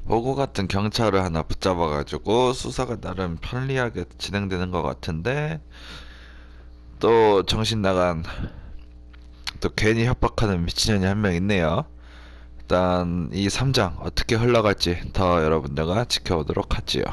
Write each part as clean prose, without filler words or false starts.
보고 같은 경찰을 하나 붙잡아가지고 수사가 나름 편리하게 진행되는 것 같은데 또 정신 나간 또 괜히 협박하는 미친년이 한 명 있네요. 일단 이 3장 어떻게 흘러갈지 더 여러분들과 지켜보도록 하지요.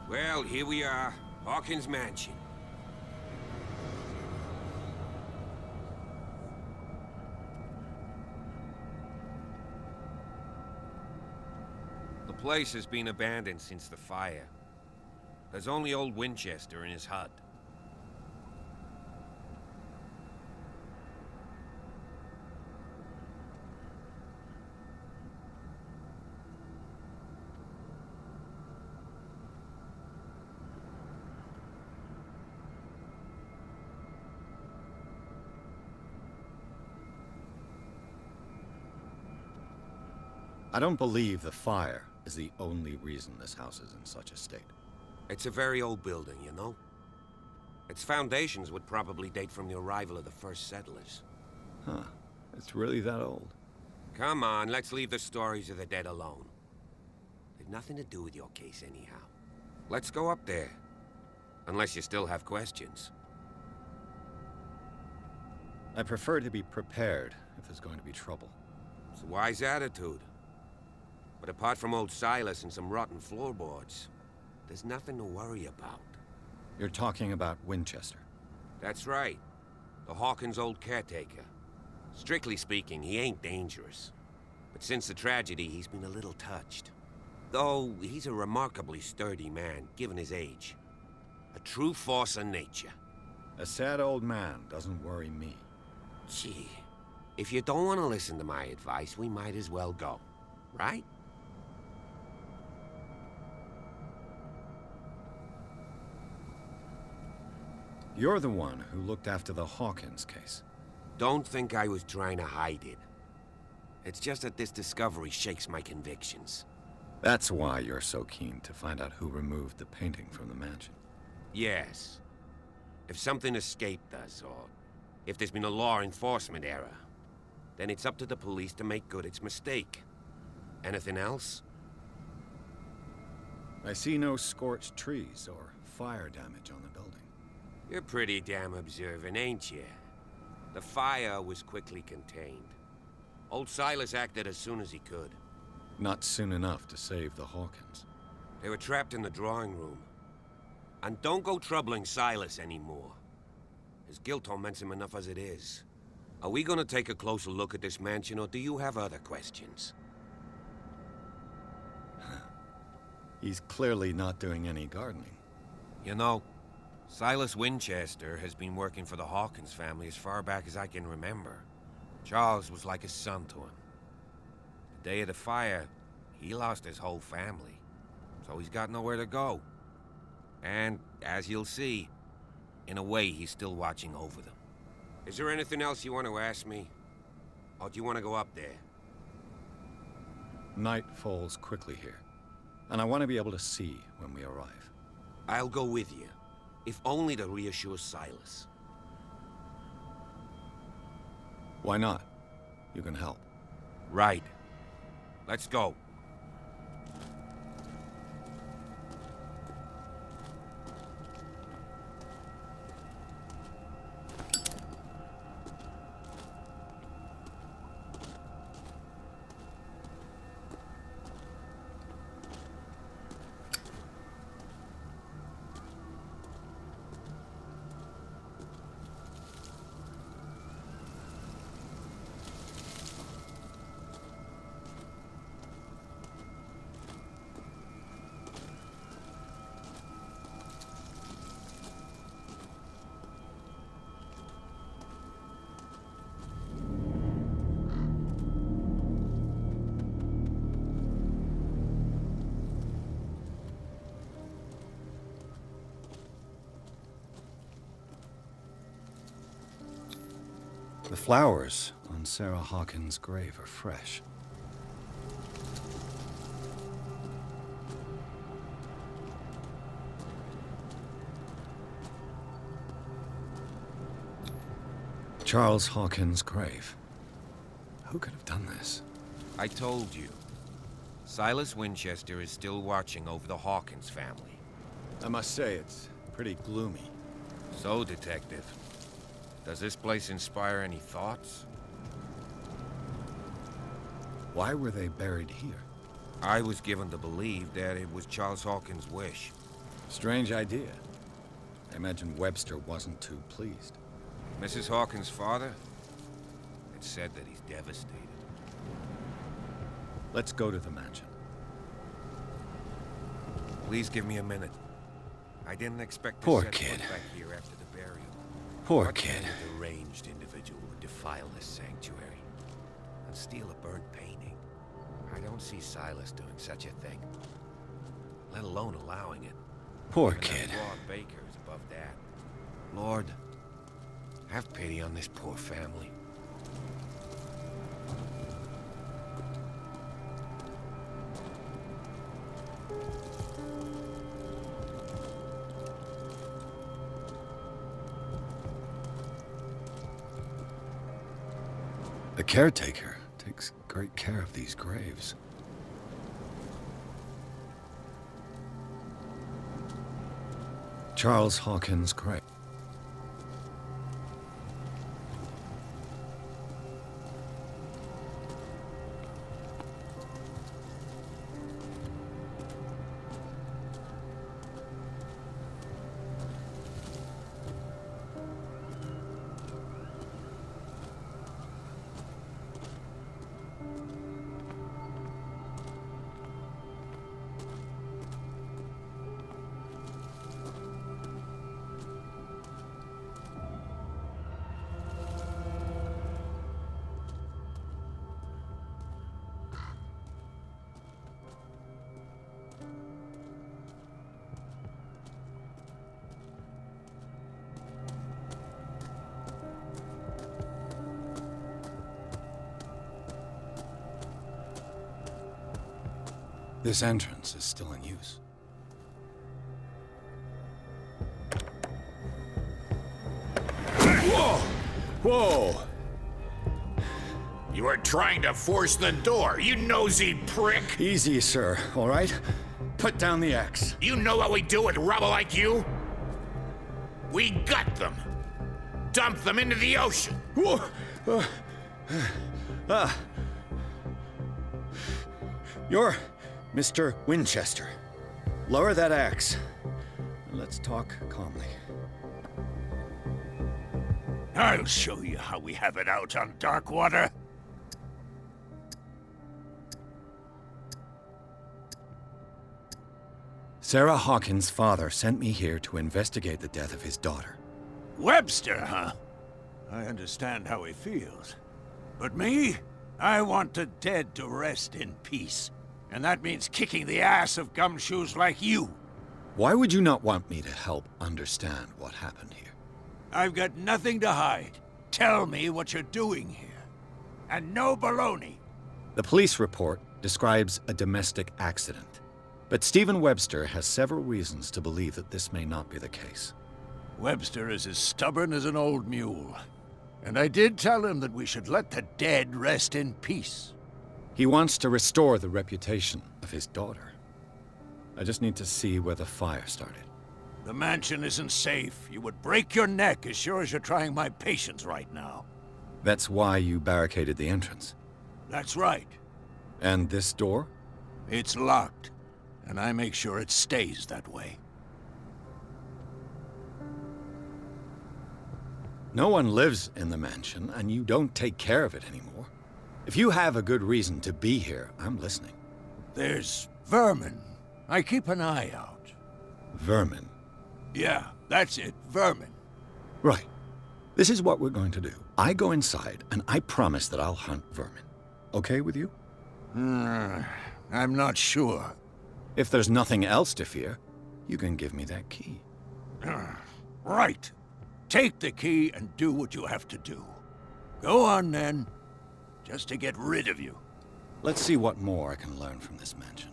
Well, here we are, Hawkins Mansion. The place has been abandoned since the fire. There's only old Winchester in his hut. I don't believe the fire is the only reason this house is in such a state. It's a very old building, you know? Its foundations would probably date from the arrival of the first settlers. Huh. It's really that old. Come on, let's leave the stories of the dead alone. They've nothing to do with your case anyhow. Let's go up there. Unless you still have questions. I prefer to be prepared if there's going to be trouble. It's a wise attitude. But apart from old Silas and some rotten floorboards, there's nothing to worry about. You're talking about Winchester. That's right. The Hawkins' old caretaker. Strictly speaking, he ain't dangerous. But since the tragedy, he's been a little touched. Though, he's a remarkably sturdy man, given his age. A true force of nature. A sad old man doesn't worry me. Gee, if you don't want to listen to my advice, we might as well go. Right? You're the one who looked after the Hawkins case. Don't think I was trying to hide it. It's just that this discovery shakes my convictions. That's why you're so keen to find out who removed the painting from the mansion. Yes. If something escaped us, or if there's been a law enforcement error, then it's up to the police to make good its mistake. Anything else? I see no scorched trees or fire damage on the building. You're pretty damn observant, ain't you? The fire was quickly contained. Old Silas acted as soon as he could. Not soon enough to save the Hawkins. They were trapped in the drawing room. And don't go troubling Silas anymore. His guilt torments him enough as it is. Are we gonna take a closer look at this mansion, or do you have other questions? He's clearly not doing any gardening. You know, Silas Winchester has been working for the Hawkins family as far back as I can remember. Charles was like a son to him. The day of the fire, he lost his whole family. So he's got nowhere to go. And, as you'll see, in a way he's still watching over them. Is there anything else you want to ask me? Or do you want to go up there? Night falls quickly here, and I want to be able to see when we arrive. I'll go with you. If only to reassure Silas. Why not? You can help. Right. Let's go. The flowers on Sarah Hawkins' grave are fresh. Charles Hawkins' grave. Who could have done this? I told you. Silas Winchester is still watching over the Hawkins family. I must say, it's pretty gloomy. So, Detective, does this place inspire any thoughts? Why were they buried here? I was given to believe that it was Charles Hawkins' wish. Strange idea. I imagine Webster wasn't too pleased. Mrs. Hawkins' father? It said that he's devastated. Let's go to the mansion. Please give me a minute. I didn't expect to Poor set kid. foot back here after the burial. Poor What kid. kind of deranged individual would defile this sanctuary and steal a burnt painting? I don't see Silas doing such a thing, let alone allowing it. Poor Even that kid. Rod Baker is above that. Lord, have pity on this poor family. The caretaker takes great care of these graves. Charles Hawkins' grave. This entrance is still in use. Whoa! Whoa! You are trying to force the door, you nosy prick! Easy, sir, all right? Put down the axe. You know what we do with rubble like you? We gut them. Dump them into the ocean. Whoa! You're Mr. Winchester. Lower that axe. Let's talk calmly. I'll show you how we have it out on Darkwater. Sarah Hawkins' father sent me here to investigate the death of his daughter. Webster, huh? I understand how he feels. But me? I want the dead to rest in peace. And that means kicking the ass of gumshoes like you. Why would you not want me to help understand what happened here? I've got nothing to hide. Tell me what you're doing here. And no baloney. The police report describes a domestic accident. But Stephen Webster has several reasons to believe that this may not be the case. Webster is as stubborn as an old mule. And I did tell him that we should let the dead rest in peace. He wants to restore the reputation of his daughter. I just need to see where the fire started. The mansion isn't safe. You would break your neck as sure as you're trying my patience right now. That's why you barricaded the entrance. That's right. And this door? It's locked, and I make sure it stays that way. No one lives in the mansion, and you don't take care of it anymore. If you have a good reason to be here, I'm listening. There's vermin. I keep an eye out. Vermin. Yeah, that's it, vermin. Right. This is what we're going to do. I go inside, and I promise that I'll hunt vermin. Okay with you? I'm not sure. If there's nothing else to fear, you can give me that key. Right. Take the key and do what you have to do. Go on, then. Just to get rid of you. Let's see what more I can learn from this mansion.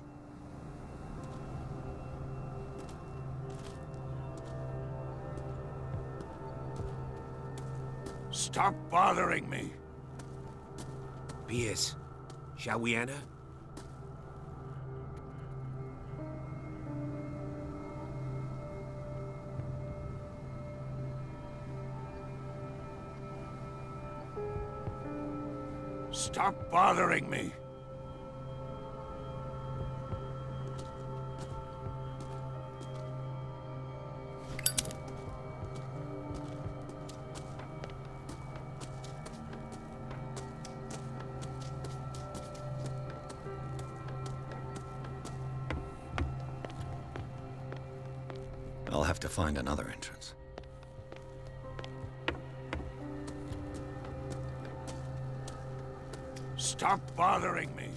Stop bothering me. Pierce, shall we enter? Stop bothering me. I'll have to find another entrance. Stop bothering me.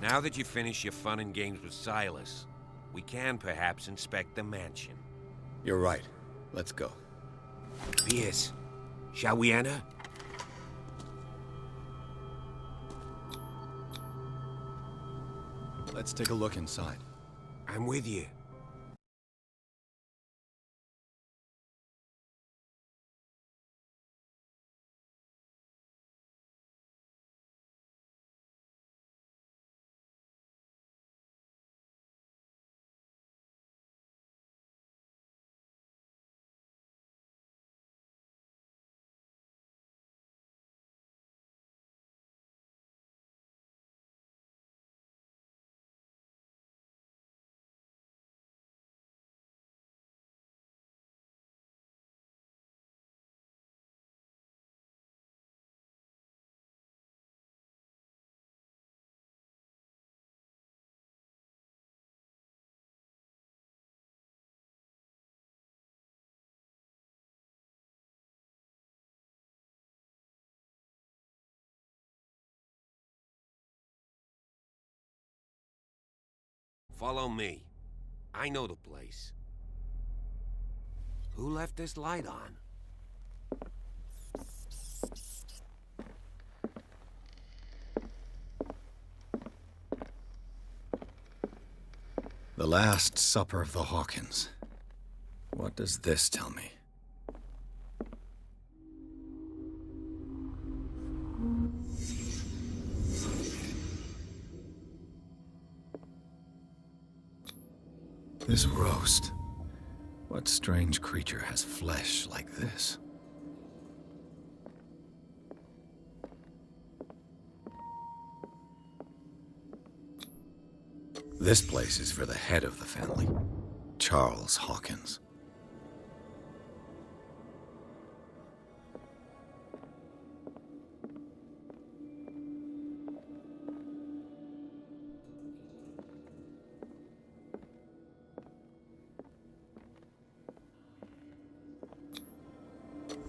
Now that you've finished your fun and games with Silas, we can perhaps inspect the mansion. You're right. Let's go. Pierce, shall we enter? Let's take a look inside. I'm with you. Follow me. I know the place. Who left this light on? The Last Supper of the Hawkins. What does this tell me? This roast. What strange creature has flesh like this? This place is for the head of the family, Charles Hawkins.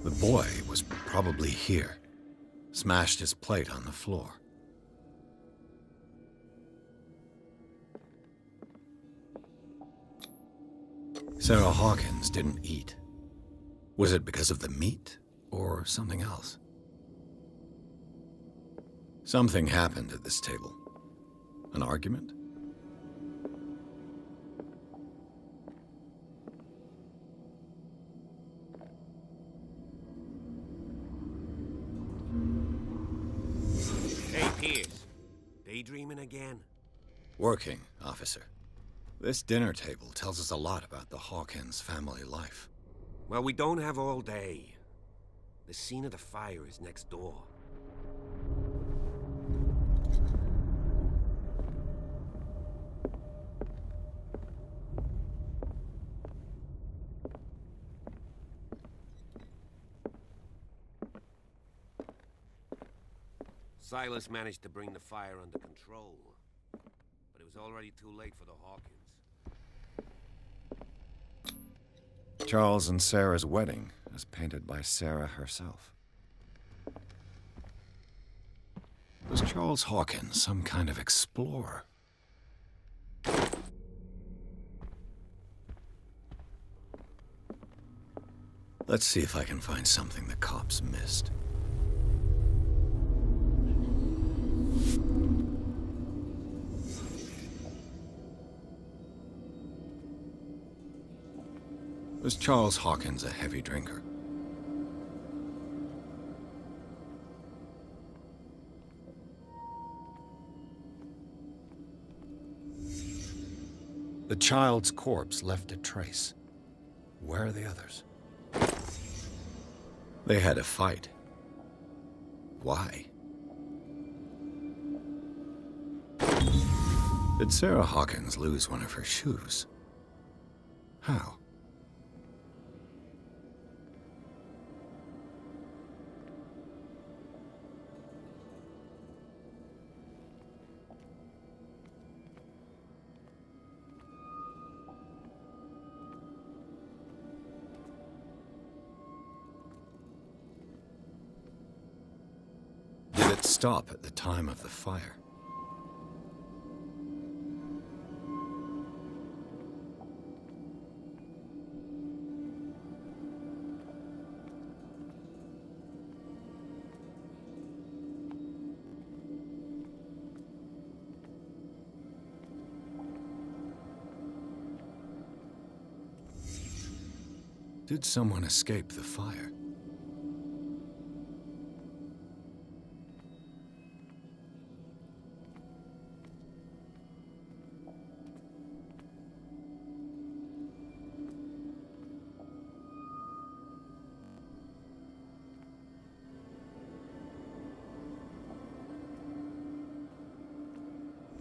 The boy was probably here. Smashed his plate on the floor. Sarah Hawkins didn't eat. Was it because of the meat or something else? Something happened at this table. An argument? Hey, Pierce. Daydreaming again? Working, officer. This dinner table tells us a lot about the Hawkins family life. Well, we don't have all day. The scene of the fire is next door. Silas managed to bring the fire under control, but it was already too late for the Hawkins. Charles and Sarah's wedding, as painted by Sarah herself. Was Charles Hawkins some kind of explorer? Let's see if I can find something the cops missed. Was Charles Hawkins a heavy drinker? The child's corpse left a trace. Where are the others? They had a fight. Why? Did Sarah Hawkins lose one of her shoes? How? Did it stop at the time of the fire? Did someone escape the fire?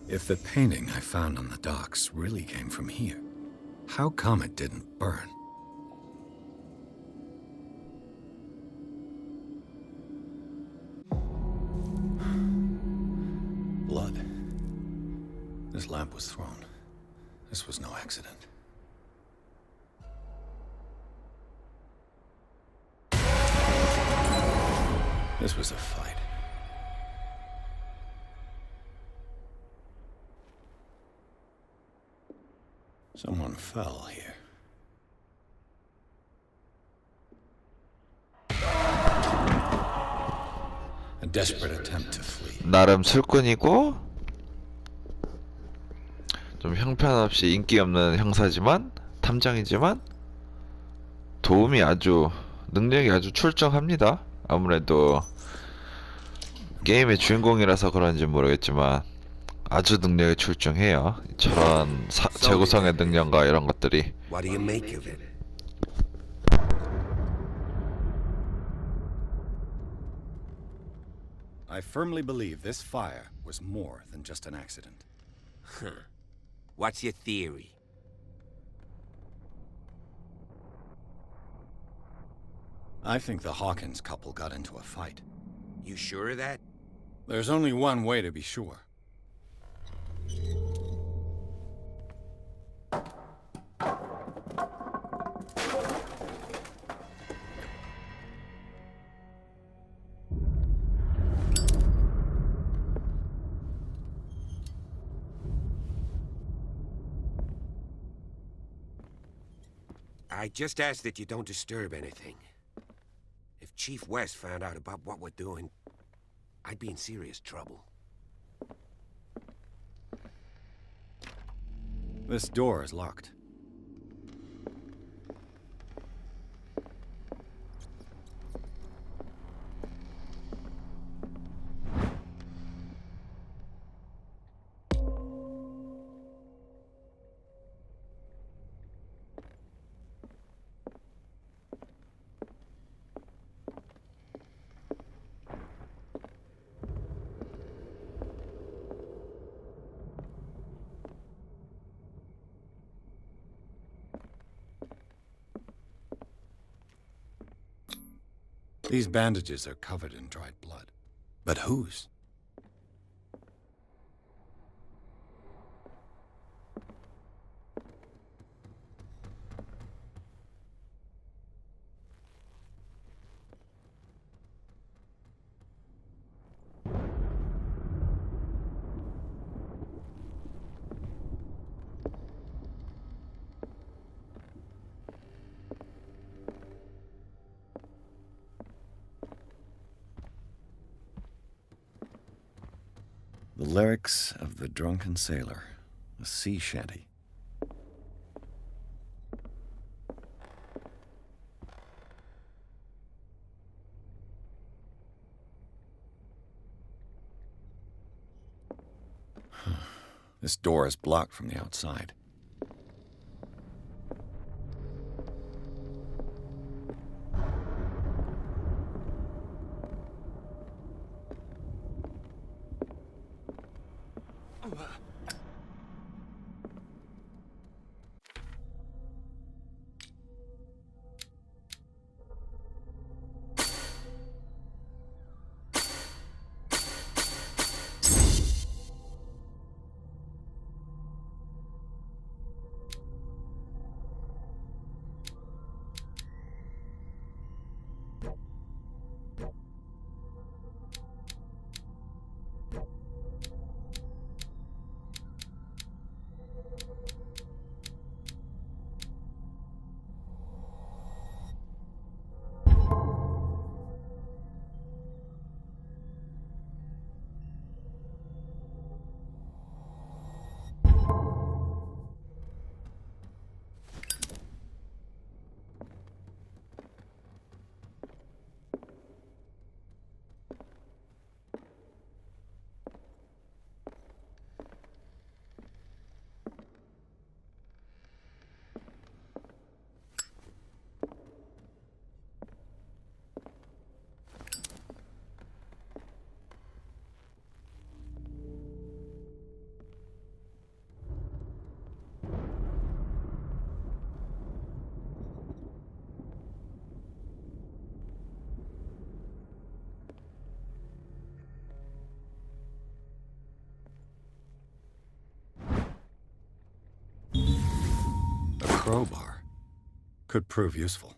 If the painting I found on the docks really came from here, how come it didn't burn? Blood. This lamp was thrown. This was no accident. This was a fight. Someone fell here. A desperate attempt to flee. 나름 술꾼이고 좀 형편없이 인기 없는 형사지만 탐정이지만 도움이 아주 능력이 아주 출중합니다. 아무래도 게임의 주인공이라서 그런지 모르겠지만 아주 능력이 출중해요. 저런 재구성의 능력과 이런 것들이. What do you make of it? I firmly believe this fire was more than just an accident. Huh. What's your theory? I think the Hawkins couple got into a fight. You sure of that? There's only one way to be sure. I just ask that you don't disturb anything. If Chief West found out about what we're doing, I'd be in serious trouble. This door is locked. These bandages are covered in dried blood. But whose? The lyrics of the drunken sailor, a sea shanty. This door is blocked from the outside. A crowbar could prove useful.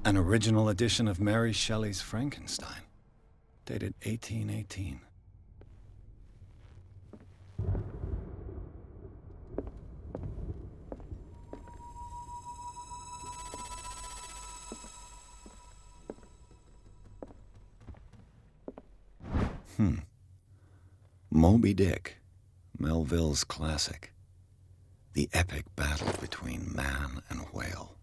An original edition of Mary Shelley's Frankenstein, dated 1818. Moby Dick, Melville's classic. The epic battle between man and whale.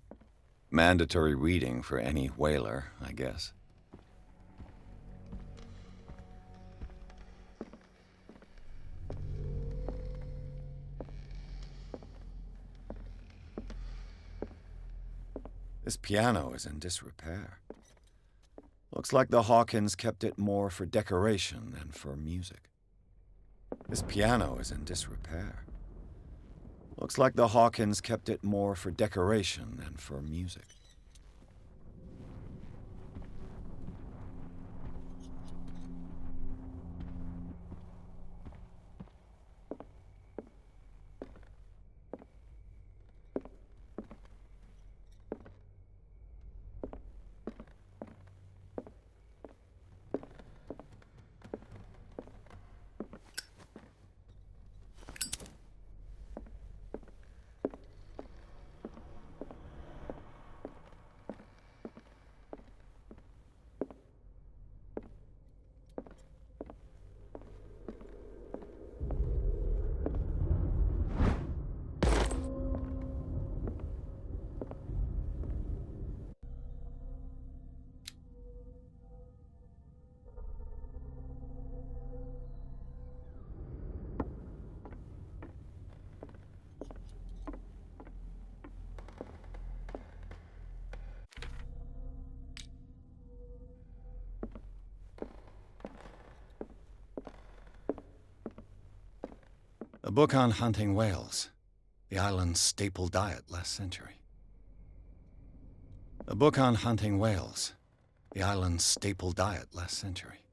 Mandatory reading for any whaler, I guess. This piano is in disrepair. Looks like the Hawkins kept it more for decoration than for music. This piano is in disrepair. Looks like the Hawkins kept it more for decoration than for music. A book on hunting whales, the island's staple diet last century. A book on hunting whales, the island's staple diet last century.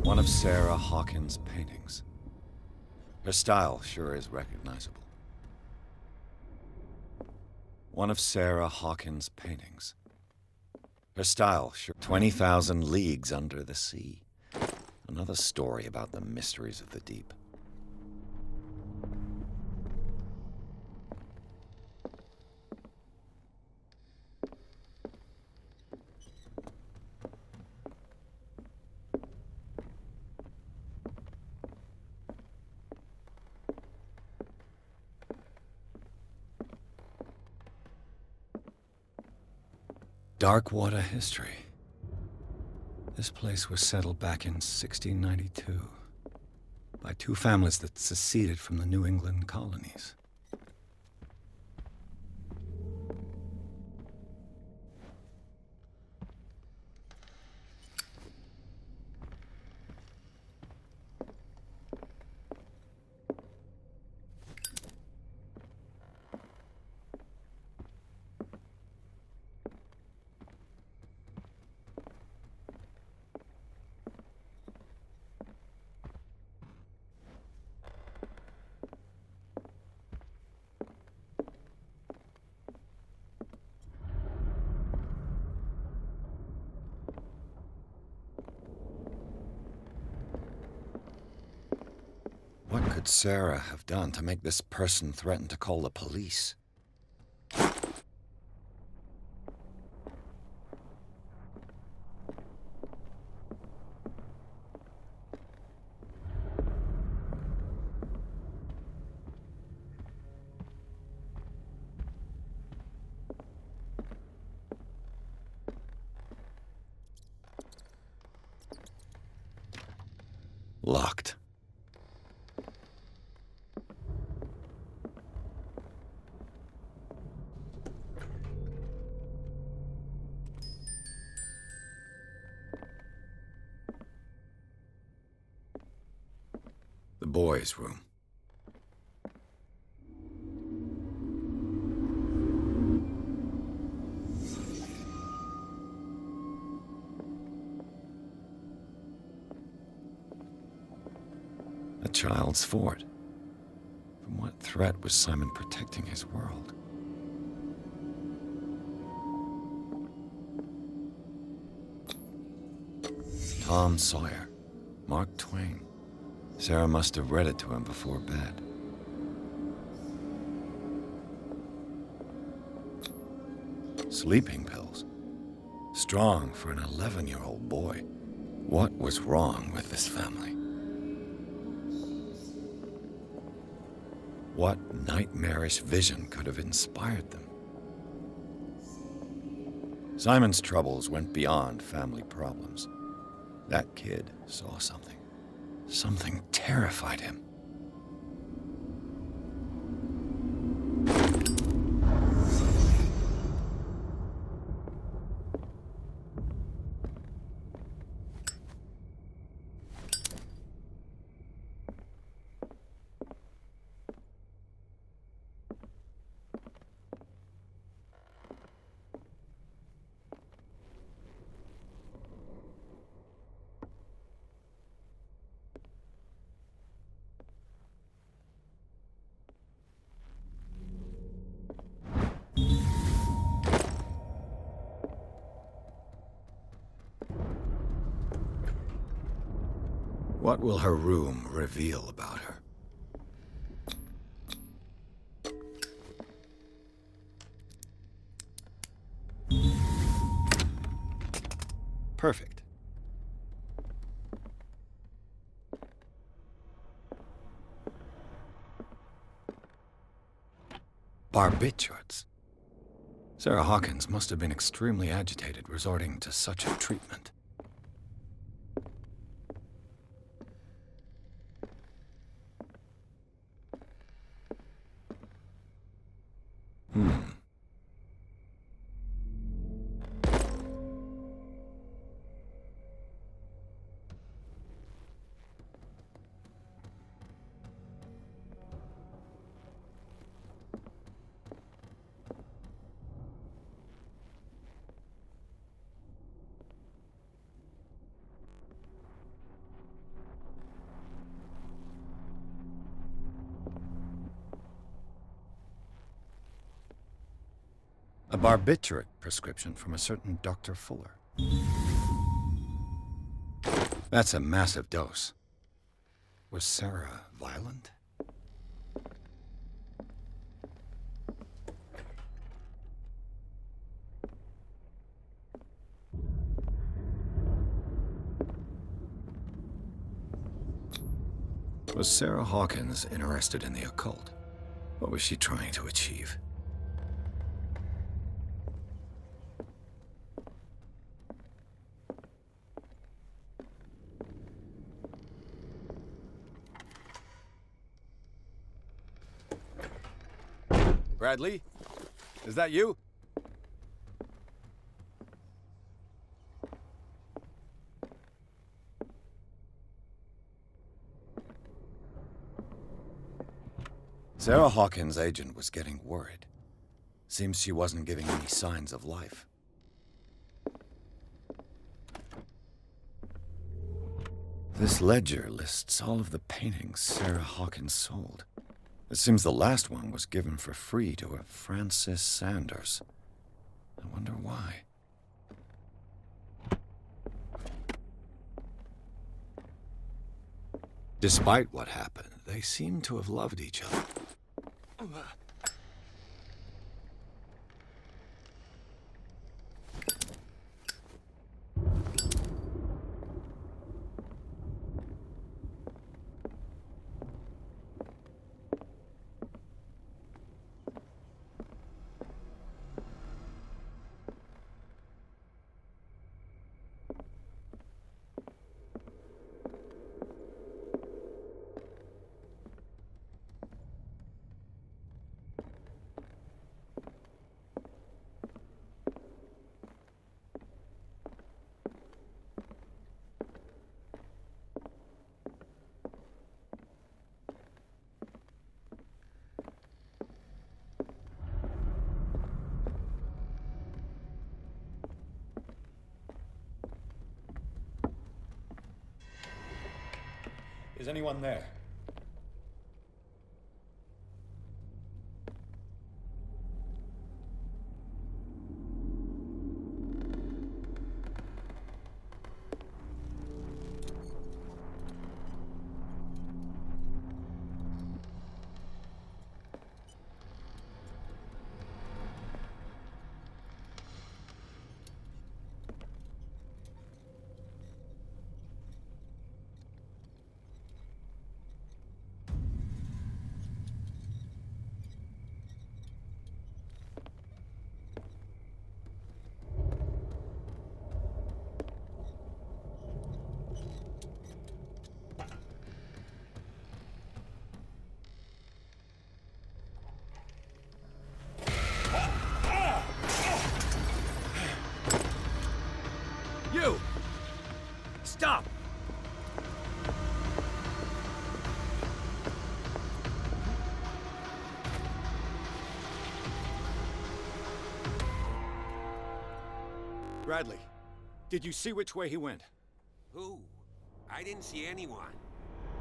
One of Sarah Hawkins' paintings. Her style sure is recognizable. One of Sarah Hawkins' paintings. Her style, sure. 20,000 leagues under the sea. Another story about the mysteries of the deep. Dark water history. This place was settled back in 1692 by two families that seceded from the New England colonies. What could Sarah have done to make this person threaten to call the police? Locked. The boys' room. A child's fort. From what threat was Simon protecting his world? Tom Sawyer. Mark Twain. Sarah must have read it to him before bed. Sleeping pills. Strong for an 11-year-old boy. What was wrong with this family? What nightmarish vision could have inspired them? Simon's troubles went beyond family problems. That kid saw something. Something terrified him. What will her room reveal about her? Perfect. Barbiturates. Sarah Hawkins must have been extremely agitated resorting to such a treatment. A barbiturate prescription from a certain Dr. Fuller. That's a massive dose. Was Sarah violent? Was Sarah Hawkins interested in the occult? What was she trying to achieve? Bradley? Is that you? Sarah Hawkins' agent was getting worried. Seems she wasn't giving any signs of life. This ledger lists all of the paintings Sarah Hawkins sold. It seems the last one was given for free to a Francis Sanders. I wonder why. Despite what happened, they seem to have loved each other. Is anyone there? You! Stop! Bradley, did you see which way he went? Who? I didn't see anyone.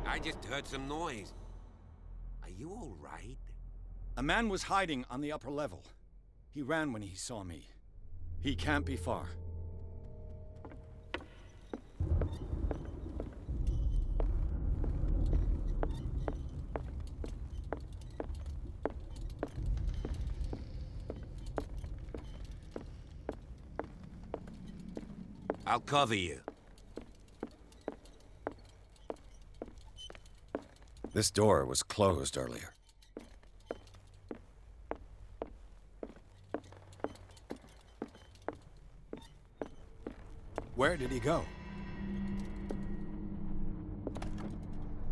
I just heard some noise. Are you all right? A man was hiding on the upper level. He ran when he saw me. He can't be far. I'll cover you. This door was closed earlier. Where did he go?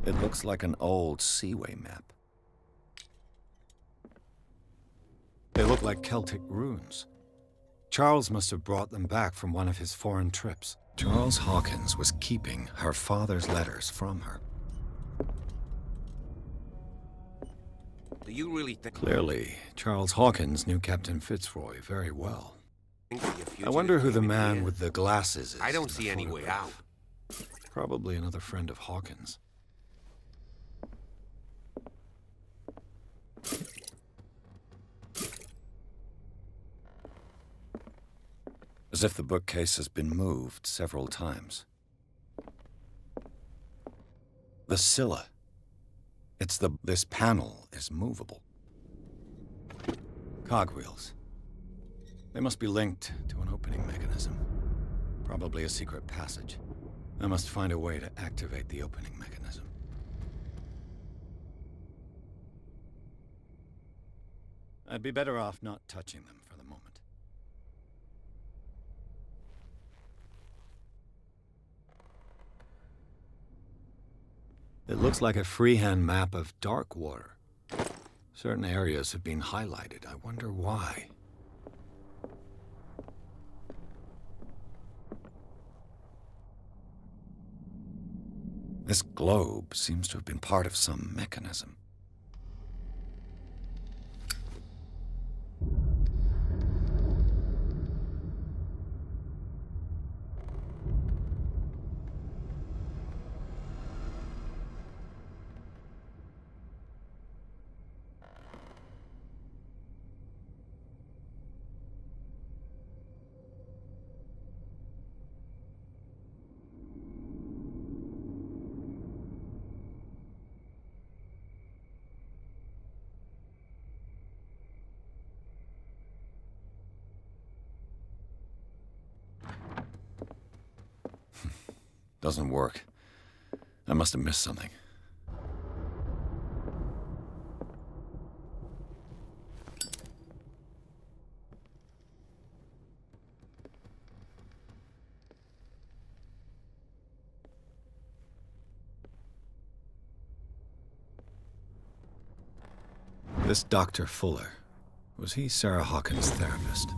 It looks like an old seaway map. They look like Celtic runes. Charles must have brought them back from one of his foreign trips. Charles Hawkins was keeping her father's letters from her. Do you really think... Clearly, Charles Hawkins knew Captain Fitzroy very well. your future I wonder is who the leaving man here? with the glasses is. I don't in the see any way out. photograph. Probably another friend of Hawkins. as if the bookcase has been moved several times. The Scylla. This panel is movable. Cogwheels. They must be linked to an opening mechanism. Probably a secret passage. I must find a way to activate the opening mechanism. I'd be better off not touching them for the moment. It looks like a freehand map of dark water. Certain areas have been highlighted. I wonder why. This globe seems to have been part of some mechanism. Doesn't work. I must have missed something. This Dr. Fuller, was he Sarah Hawkins' therapist?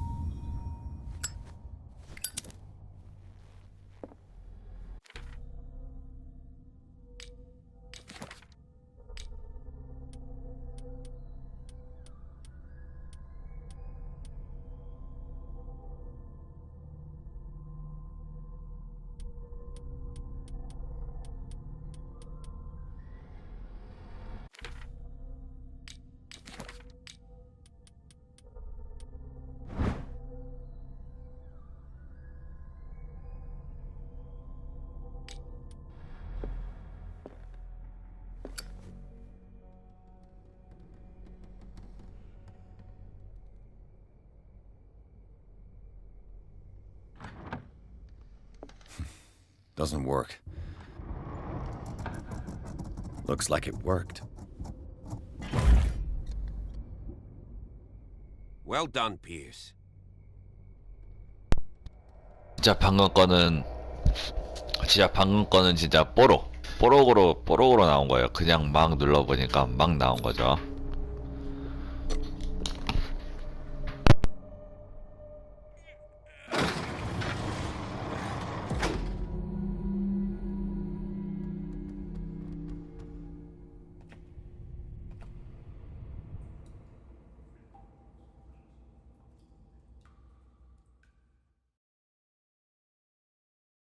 Doesn't work. Looks like it worked. Well done, Pierce. 진짜 방금 거는 진짜 뽀록으로 나온 거예요. 그냥 막 눌러보니까 막 나온 거죠.